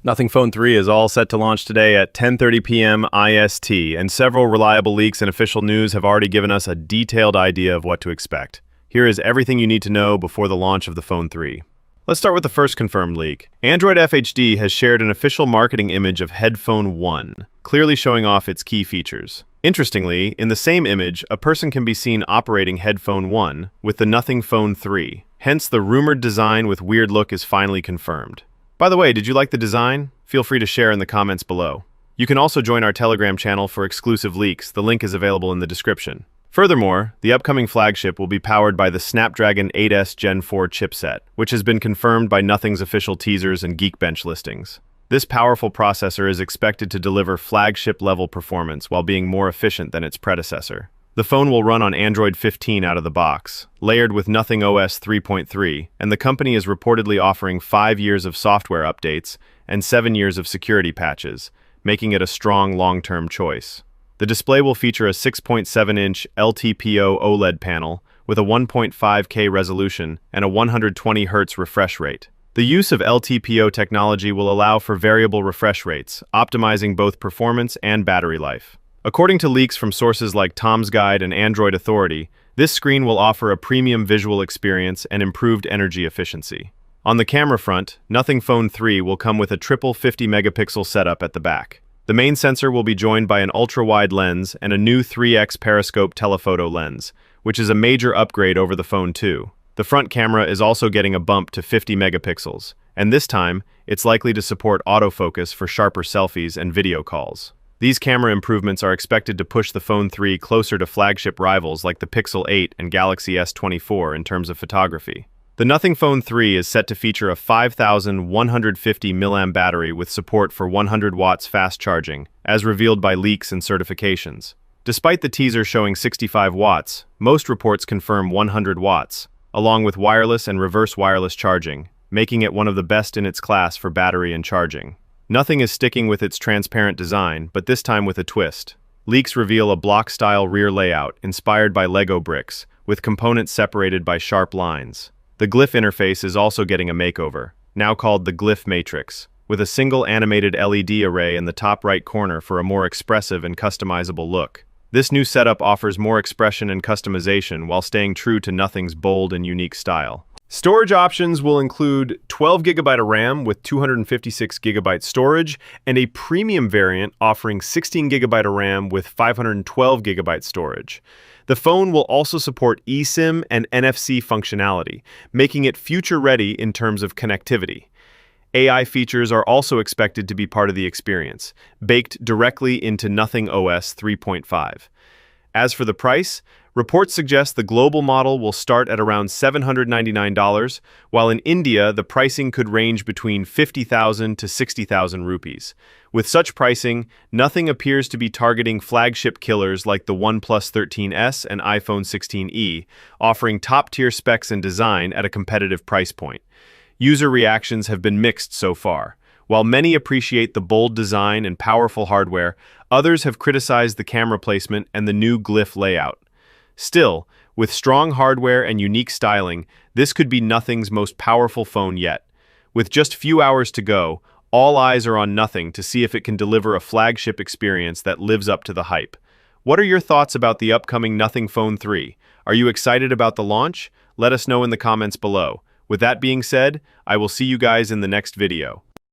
Nothing Phone 3 is all set to launch today at 10:30 p.m. IST, and several reliable leaks and official news have already given us a detailed idea of what to expect. Here is everything you need to know before the launch of the Phone 3. Let's start with the first confirmed leak. Android FHD has shared an official marketing image of Headphone 1, clearly showing off its key features. Interestingly, in the same image, a person can be seen operating Headphone 1 with the Nothing Phone 3. Hence, the rumored design with weird look is finally confirmed. By the way, did you like the design? Feel free to share in the comments below. You can also join our Telegram channel for exclusive leaks. The link is available in the description. Furthermore, the upcoming flagship will be powered by the Snapdragon 8S Gen 4 chipset, which has been confirmed by Nothing's official teasers and Geekbench listings. This powerful processor is expected to deliver flagship-level performance while being more efficient than its predecessor. The phone will run on Android 15 out of the box, layered with Nothing OS 3.3, and the company is reportedly offering 5 years of software updates and 7 years of security patches, making it a strong long-term choice. The display will feature a 6.7-inch LTPO OLED panel with a 1.5K resolution and a 120 Hz refresh rate. The use of LTPO technology will allow for variable refresh rates, optimizing both performance and battery life. According to leaks from sources like Tom's Guide and Android Authority, this screen will offer a premium visual experience and improved energy efficiency. On the camera front, Nothing Phone 3 will come with a triple 50-megapixel setup at the back. The main sensor will be joined by an ultra-wide lens and a new 3x periscope telephoto lens, which is a major upgrade over the Phone 2. The front camera is also getting a bump to 50 megapixels, and this time, it's likely to support autofocus for sharper selfies and video calls. These camera improvements are expected to push the Phone 3 closer to flagship rivals like the Pixel 8 and Galaxy S24 in terms of photography. The Nothing Phone 3 is set to feature a 5,150 mAh battery with support for 100 watts fast charging, as revealed by leaks and certifications. Despite the teaser showing 65 watts, most reports confirm 100 watts, along with wireless and reverse wireless charging, making it one of the best in its class for battery and charging. Nothing is sticking with its transparent design, but this time with a twist. Leaks reveal a block-style rear layout inspired by Lego bricks, with components separated by sharp lines. The glyph interface is also getting a makeover, now called the Glyph Matrix, with a single animated LED array in the top right corner for a more expressive and customizable look. This new setup offers more expression and customization while staying true to Nothing's bold and unique style. Storage options will include 12GB of RAM with 256GB storage and a premium variant offering 16GB of RAM with 512GB storage. The phone will also support eSIM and NFC functionality, making it future-ready in terms of connectivity. AI features are also expected to be part of the experience, baked directly into Nothing OS 3.5. As for the price, reports suggest the global model will start at around $799, while in India the pricing could range between 50,000 to 60,000 rupees. With such pricing, Nothing appears to be targeting flagship killers like the OnePlus 13S and iPhone 16e, offering top-tier specs and design at a competitive price point. User reactions have been mixed so far. While many appreciate the bold design and powerful hardware, others have criticized the camera placement and the new glyph layout. Still, with strong hardware and unique styling, this could be Nothing's most powerful phone yet. With just few hours to go, all eyes are on Nothing to see if it can deliver a flagship experience that lives up to the hype. What are your thoughts about the upcoming Nothing Phone 3? Are you excited about the launch? Let us know in the comments below. With that being said, I will see you guys in the next video.